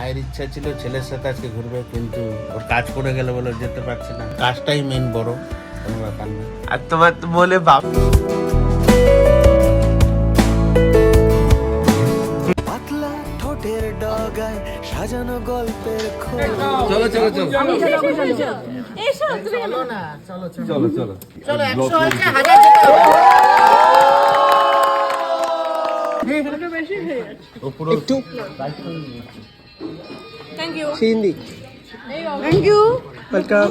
মায়ের ইচ্ছা ছিল ছেলের সাথে আজকে ঘুরবে, কিন্তু ওর কাজ পড়ে গেল বলে যেতে পারছে না। কাজটাই মেন বড়, কোনো ব্যাপার না। আর তোমার বলে বাপ পাতলা ঠোঁটের ডগায় সাজানো গল্পের খোল। চলো চলো চলো এসো তুমি চলো না চলো চলো চলো 100 হচ্ছে 1000 যেতে হবে বেশি হয়ে যাচ্ছে একটু thank you Hindi thank you welcome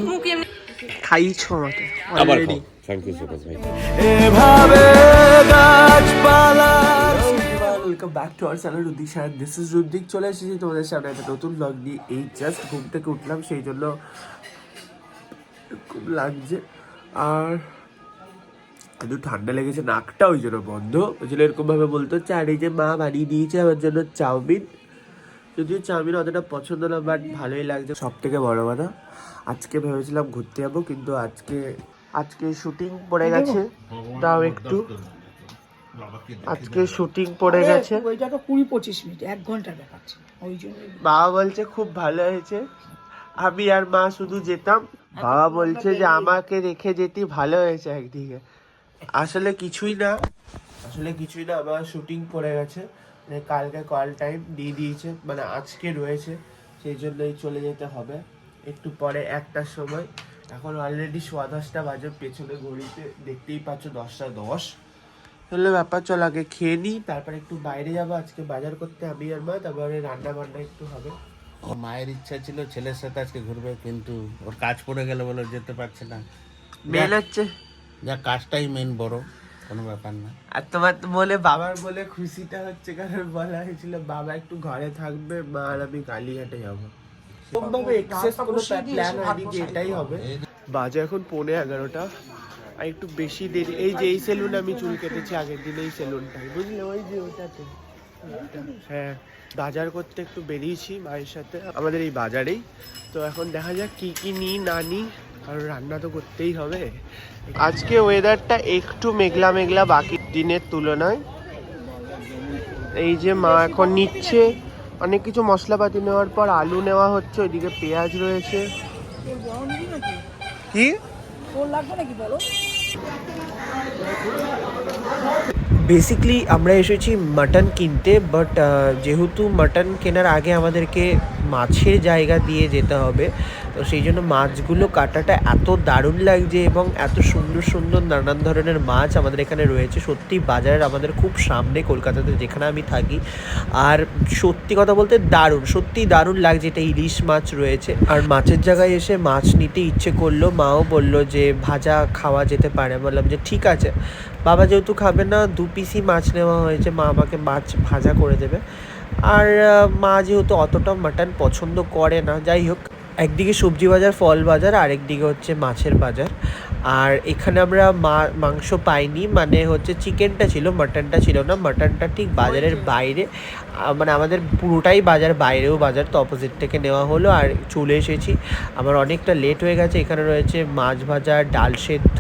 খাইছো আমাকে already thank you so much ভাই। এভাবে গাছপালার welcome back to our channel Ruddik সাহেব। This is Ruddik. চলে এসেছি তোমাদের সামনে একটা নতুন ব্লগ নিয়ে। এই জাস্ট ঘুম থেকে উঠলাম, সেই জন্য খুব লাগছে আর একটু ঠান্ডা লেগেছে, নাকটা ওই জন্য বন্ধ, ওই জন্য এরকমভাবে বলতে হচ্ছে। আর এই যে মা বানিয়ে দিয়েছে আমার জন্য চাউমিন, যদিও চাউমিন অতটা পছন্দ না, বাট ভালোই লাগছে। সব থেকে বড় কথা, আজকে ভেবেছিলাম ঘুরতে যাবো, কিন্তু আজকে শুটিং পড়ে গেছে। তাও একটু আজকে শুটিং পড়ে গেছে। ওইটা তো 20-25 মিনিট 1 ঘন্টা দেখাচ্ছে, ওই জন্য বাবা বলছে খুব ভালো হয়েছে, আমি আর মা শুধু যেতাম। বাবা বলছে যে আমাকে রেখে যেতে ভালো হয়েছে একদিকে। আসলে কিছুই না আমার শুটিং পড়ে গেছে, মানে কালকে কল টাইম দিয়ে দিয়েছে, মানে আজকে রয়েছে, সেই জন্যই চলে যেতে হবে একটু পরে 1টার সময়। এখন অলরেডি 10:15 বাজে, পেছনে ঘড়িতে দেখতেই পাচ্ছ 10টা 10। তাহলে ব্যাপার, চল আগে খেয়ে নিই, তারপর একটু বাইরে যাবো আজকে বাজার করতে আমি আর মা, তারপরে রান্না বান্না একটু হবে। ওর মায়ের ইচ্ছা ছিল ছেলের সাথে আজকে ঘুরবে, কিন্তু ওর কাজ পড়ে গেল বলে যেতে পারছে না। মেল হচ্ছে যা কাজটাই মেন বড়, কোনো ব্যাপার না। আর তোমার বলে বাবার বলে খুশিটা হচ্ছে, কারণ বলা হয়েছিল বাবা একটু ঘরে থাকবে, মা আর আমি কালীঘাটে যাবো। ভাবে এক্সেস কোনো প্ল্যান হয়নি যে এটাই হবে। বাজে এখন 11:15, আর একটু বেশি দেরি। এই যে এই সেলুন আমি চুল কেটেছি আগের দিন, এই সেলুনটাই বুঝলে, ওই যে ওটাতে। হ্যাঁ, বাজার করতে একটু বেরিয়েছি মায়ের সাথে আমাদের এই বাজারেই। তো এখন দেখা যাক কি কি নিই না নিই, আর রান্না তো করতেই হবে। আজকে ওয়েদারটা একটু মেঘলা মেঘলা বাকি দিনের তুলনায়। এই যে মা এখন নিচ্ছে অনেক কিছু মশলাপাতি, নেওয়ার পর আলু নেওয়া হচ্ছে, ওইদিকে পেঁয়াজ রয়েছে। কি বেসিকলি আমরা এসেছি মাটন কিনতে, বাট যেহেতু মাটন কেনার আগে আমাদেরকে মাছের জায়গা দিয়ে যেতে হবে, তো সেই জন্য মাছগুলো কাটাটা এত দারুণ লাগছে, এবং এত সুন্দর সুন্দর নানান ধরনের মাছ আমাদের এখানে রয়েছে। সত্যি বাজারের আমাদের খুব সামনে, কলকাতাতে যেখানে আমি থাকি। আর সত্যি কথা বলতে সত্যি দারুণ লাগছে। এটা ইলিশ মাছ রয়েছে, আর মাছের জায়গায় এসে মাছ নিতে ইচ্ছে করলো। মাও বললো যে ভাজা খাওয়া যেতে পারে, বললাম যে ঠিক আছে। বাবা যেহেতু খাবে না, 2 পিসই মাছ নেওয়া হয়েছে, মা আমাকে মাছ ভাজা করে দেবে। আর মা যেহেতু অতটা মাটন পছন্দ করে না, যাই হোক, একদিকে সবজি বাজার, ফল বাজার, আরেকদিকে হচ্ছে মাছের বাজার। আর এখানে আমরা মাংস পাইনি, মানে হচ্ছে চিকেনটা ছিল, মাটনটা ছিল না। মাটনটা ঠিক বাজারের বাইরে, মানে আমাদের পুরোটাই বাজার, বাইরেও বাজার, তো অপোজিট থেকে নেওয়া হলো। আর চলে এসেছি, আমার অনেকটা লেট হয়ে গেছে। এখানে রয়েছে মাছ ভাজা, ডাল সেদ্ধ,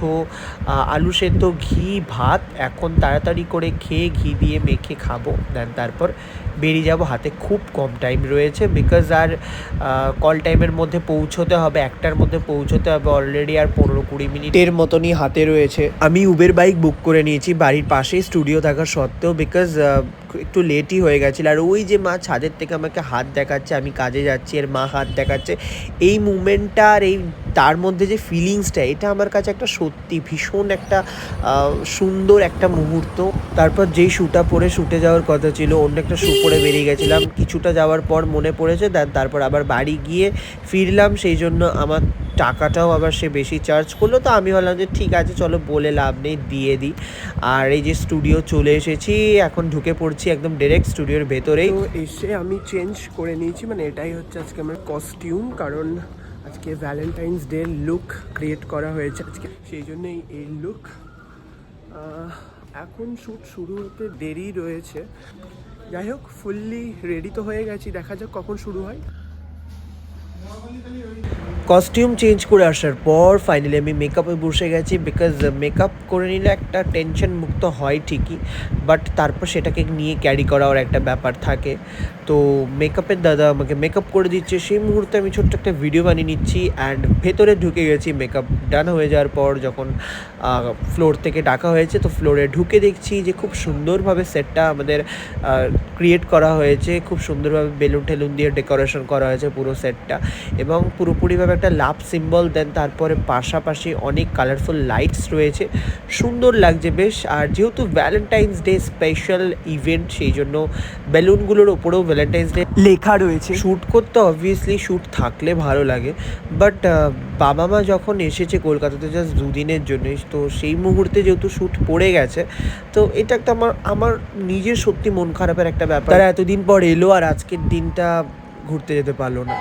আলু সেদ্ধ, ঘি, ভাত। এখন তাড়াতাড়ি করে খেয়ে ঘি দিয়ে মেখে খাবো, দেন তারপর বেরিয়ে যাব। হাতে খুব কম টাইম রয়েছে, বিকজ আর কল টাইমের মধ্যে পৌঁছতে হবে, 1টার মধ্যে পৌঁছতে হবে। অলরেডি আর 15-20 মিনিটের মতনই হাতে রয়েছে। আমি উবের বাইক বুক করে নিয়েছি বাড়ির পাশেই স্টুডিও থাকা সত্ত্বেও, বিকজ একটু লেটই হয়ে গেছিলো। আর ওই যে মা ছাদের থেকে আমাকে হাত দেখাচ্ছে, আমি কাজে যাচ্ছি, আর মা হাত দেখাচ্ছে। এই মুমেন্টটা আর এই তার মধ্যে যে ফিলিংসটা, এটা আমার কাছে একটা সত্যি ভীষণ একটা সুন্দর একটা মুহূর্ত। তারপর যেই শ্যুটা পরে শ্যুটে যাওয়ার কথা ছিল, অন্য একটা শ্যু পরে বেরিয়ে গেছিলাম। কিছুটা যাওয়ার পর মনে পড়েছে, তারপর আবার বাড়ি গিয়ে ফিরলাম, সেই জন্য আমার টাকাটাও আবার সে বেশি চার্জ করলো। তো আমি বললাম যে ঠিক আছে চলো, বলে লাভ নেই, দিয়ে দিই। আর এই যে স্টুডিও চলে এসেছি, এখন ঢুকে পড়ছি একদম ডাইরেক্ট স্টুডিওর ভেতরেই। তো এসে আমি চেঞ্জ করে নিয়েছি, মানে এটাই হচ্ছে আজকে আমার কস্টিউম, কারণ আজকে ভ্যালেন্টাইন্স ডে লুক ক্রিয়েট করা হয়েছে আজকে, সেই জন্যই এই লুক। এখন শ্যুট শুরু হতে দেরি রয়েছে, যাই হোক ফুললি রেডি তো হয়ে গেছি, দেখা যাক কখন শুরু হয়। কস্টিউম চেঞ্জ করে আসার পর ফাইনালি আমি মেকআপে বসে গেছি, বিকজ মেকআপ করে নিলে একটা টেনশন মুক্ত হয় ঠিকই, বাট তারপর সেটাকে নিয়ে ক্যারি করার একটা ব্যাপার থাকে। তো মেকআপের দাদা আমাকে মেকআপ করে দিচ্ছে, সেই মুহূর্তে আমি ছোট্ট একটা ভিডিও বানিয়ে নিচ্ছি অ্যান্ড ভেতরে ঢুকে গেছি। মেকআপ ডান হয়ে যাওয়ার পর যখন ফ্লোর থেকে ডাকা হয়েছে, তো ফ্লোরে ঢুকে দেখছি যে খুব সুন্দরভাবে সেটটা আমাদের ক্রিয়েট করা হয়েছে, খুব সুন্দরভাবে বেলুন টেলুন দিয়ে ডেকোরেশন করা হয়েছে পুরো সেটটা, এবং পুরোপুরিভাবে একটা লাভ সিম্বল, দেন তারপরে পাশাপাশি অনেক কালারফুল লাইটস রয়েছে, সুন্দর লাগছে বেশ। আর যেহেতু ভ্যালেন্টাইন্স ডে স্পেশাল ইভেন্ট, সেই জন্য বেলুনগুলোর ওপরেও ভ্যালেন্টাইন্স ডে লেখা রয়েছে। শ্যুট করতে অবভিয়াসলি শ্যুট থাকলে ভালো লাগে, বাট বাবা মা যখন এসেছে কলকাতাতে জাস্ট দুদিনের জন্য, তো সেই মুহূর্তে যেহেতু শ্যুট পড়ে গেছে, তো এটা একটা আমার নিজের সত্যি মন খারাপের একটা ব্যাপার। তারা এতদিন পর এলো আর আজকের দিনটা ঘুরতে যেতে পারলো না।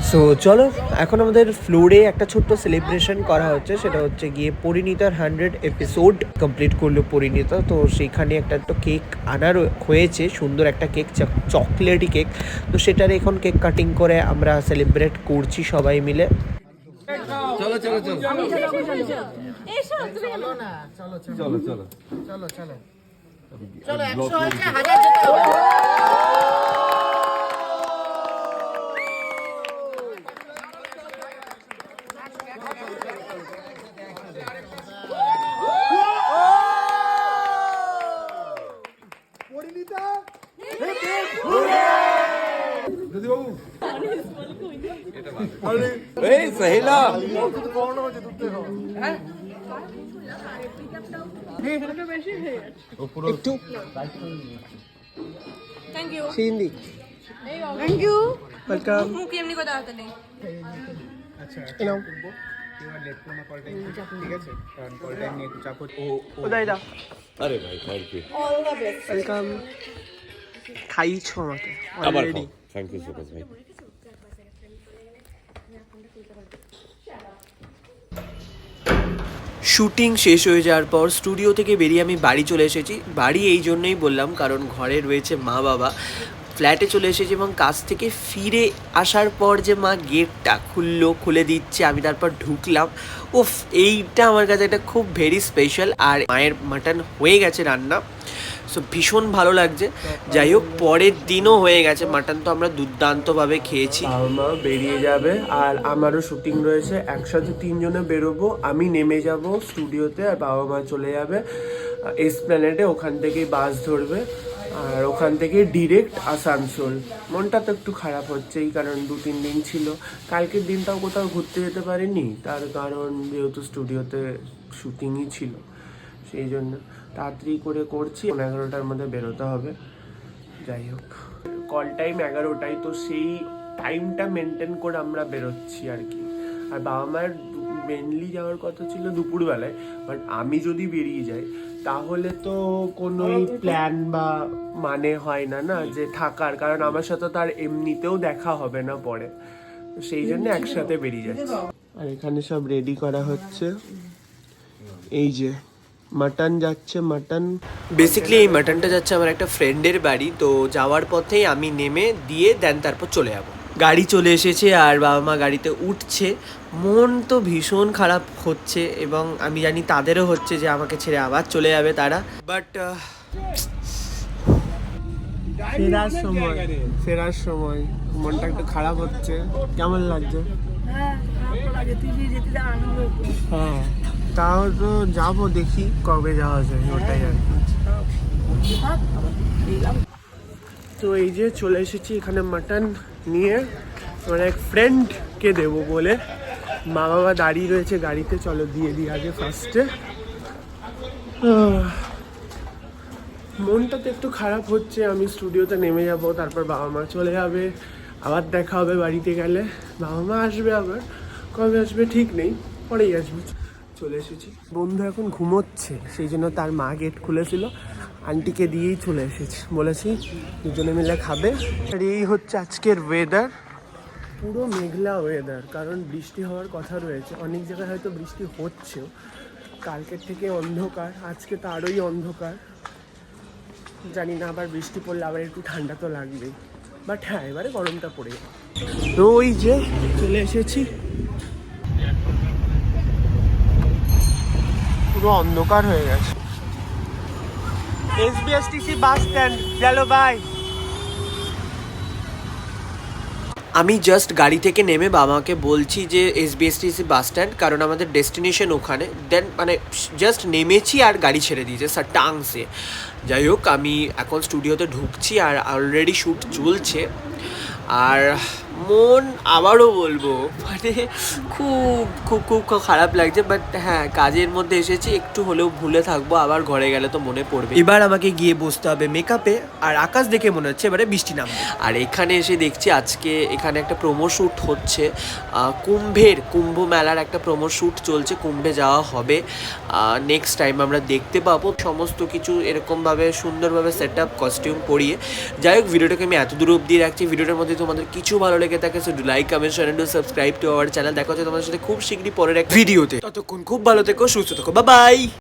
সো চলো, এখন আমাদের ফ্লোরে একটা ছোট্ট সেলিব্রেশন করা হচ্ছে, সেটা হচ্ছে গিয়ে পরিণীতার 100 এপিসোড কমপ্লিট করলো পরিণীতা। তো সেইখানে একটা কেক আনার হয়েছে, সুন্দর একটা কেক, চকলেটি কেক। তো সেটার এখন কেক কাটিং করে আমরা সেলিব্রেট করছি সবাই মিলে। একটু thank you Hindi thank you welcome. মুখ এমনি কথা হতে নেই। আরে ভাই থ্যাংক ইউ ওয়েলকাম। খাইছো আমাকে আবার already. Thank you so much ভাই। শুটিং শেষ হয়ে যাওয়ার পর স্টুডিও থেকে বেরিয়ে আমি বাড়ি চলে এসেছি। বাড়ি এই জন্যই বললাম কারণ ঘরে রয়েছে মা বাবা, ফ্ল্যাটে চলে এসেছি, এবং কাজ থেকে ফিরে আসার পর যে মা গেটটা খুলে দিচ্ছে, আমি তারপর ঢুকলাম। উফ, এইটা আমার কাছে একটা খুব ভেরি স্পেশাল। আর মায়ের মাটন হয়ে গেছে রান্না, সো ভীষণ ভালো লাগছে। যাই হোক, পরের দিনও হয়ে গেছে মাটন, তো আমরা দুর্দান্তভাবে খেয়েছি। বাবা মা বেরিয়ে যাবে আর আমারও শুটিং রয়েছে, একসাথে 3 জনে বেরোবো। আমি নেমে যাব স্টুডিওতে আর বাবা মা চলে যাবে এসপ্ল্যানেডে, ওখান থেকেই বাস ধরবে আর ওখান থেকে ডিরেক্ট আসানসোল। মনটা তো একটু খারাপ হচ্ছে, এই কারণ 2-3 দিন ছিল, কালকের দিনটাও কোথাও ঘুরতে যেতে পারিনি, তার কারণ যেহেতু স্টুডিওতে শুটিংই ছিল, সেই জন্য তাড়াতাড়ি করে করছি। 11টার মধ্যে বেরোতে হবে। যাই হোক, কল টাইম 11টায়, তো সেই টাইমটা মেনটেন করে আমরা বেরোচ্ছি আর কি। আর বাবা মায়ের মেনলি যাওয়ার কথা ছিল দুপুরবেলায়, বাট আমি যদি বেরিয়ে যাই তাহলে তো কোনোই প্ল্যান বা মানে হয় না না যে থাকার, কারণ আমার সাথে তার এমনিতেও দেখা হবে না পরে, সেই জন্য একসাথে বেরিয়ে যাচ্ছি। আর এখানে সব রেডি করা হচ্ছে, এই যে মাটন যাচ্ছে, মাটন বেসিক্যালি এই মাটনটা যাচ্ছে আমার একটা ফ্রেন্ডের বাড়ি, তো যাওয়ার পথেই আমি নেমে দিয়ে দেন তারপর চলে যাব। গাড়ি চলে এসেছে আর বাবা মা গাড়িতে উঠছে, মন তো ভীষণ খারাপ হচ্ছে, এবং আমি জানি তাদেরও হচ্ছে যে আমাকে ছেড়ে আবার চলে যাবে তারা, বাট ফেরার সময় মনটা একটু খারাপ হচ্ছে। কেমন লাগছে? হ্যাঁ, তাও তো যাবো, দেখি কবে যাওয়া যায়, ওটাই আর কি। তো এই যে চলে এসেছি এখানে মাটন নিয়ে, আমার এক ফ্রেন্ডকে দেবো বলে। মা বাবা দাঁড়িয়ে রয়েছে গাড়িতে, চলো দিয়ে দিই আগে ফার্স্টে। মনটা তো একটু খারাপ হচ্ছে, আমি স্টুডিওতে নেমে যাব, তারপর বাবা মা চলে যাবে, আবার দেখা হবে বাড়িতে গেলে। বাবা মা আসবে, আবার কবে আসবে ঠিক নেই, পরেই আসবে। চলে এসেছি, বন্ধু এখন ঘুমোচ্ছে, সেই জন্য তার মা গেট খুলেছিল, আন্টিকে দিয়েই চলে এসেছি, বলেছি দুজনে মিলে খাবে। আর এই হচ্ছে আজকের ওয়েদার, পুরো মেঘলা ওয়েদার, কারণ বৃষ্টি হওয়ার কথা রয়েছে, অনেক জায়গায় হয়তো বৃষ্টি হচ্ছেও। কালকের থেকে অন্ধকার, আজকে তো আরোই অন্ধকার, জানি না আবার বৃষ্টি পড়লে আবার একটু ঠান্ডা তো লাগবেই। বাট হ্যাঁ এবারে গরমটা পড়ে গেল। তো ওই যে চলে এসেছি, পুরো অন্ধকার হয়ে গেছে। এসবিএসটিসি বাস স্ট্যান্ড চলো ভাই। আমি জাস্ট গাড়ি থেকে নেমে বাবাকে বলছি যে এসবিএসটিসি বাস স্ট্যান্ড, কারণ আমাদের ডেস্টিনেশন ওখানে। দেন মানে জাস্ট নেমেছি আর গাড়ি ছেড়ে দিয়েছে সাটাংসে। যাই হোক আমি এখন স্টুডিওতে ঢুকছি আর অলরেডি শ্যুট চলছে। আর মন আবারও বলবো মানে খুব খুব খুব খারাপ লাগছে, বাট হ্যাঁ কাজের মধ্যে এসেছি, একটু হলেও ভুলে থাকবো, আবার ঘরে গেলে তো মনে পড়বে। এবার আমাকে গিয়ে বসতে হবে মেকআপে, আর আকাশ দেখে মনে হচ্ছে এবারে বৃষ্টি নামবে। আর এখানে এসে দেখছি আজকে এখানে একটা প্রোমো শ্যুট হচ্ছে, কুম্ভ মেলার একটা প্রোমো শ্যুট চলছে, কুম্ভে যাওয়া হবে। নেক্সট টাইম আমরা দেখতে পাবো সমস্ত কিছু এরকমভাবে সুন্দরভাবে সেট আপ কস্টিউম পরিয়ে। যাই হোক ভিডিওটাকে আমি এত দূর অবধি রাখছি। ভিডিওটার মধ্যে তোমাদের কিছু ভালো লেগে থাকে so do like, comment, share and subscribe to our channel. দেখা হচ্ছে তোমাদের সাথে খুব শীঘ্রই পরের একটা ভিডিওতে। ততক্ষণ খুব ভালো থেকো, সুস্থ থেকো, বাই বাই।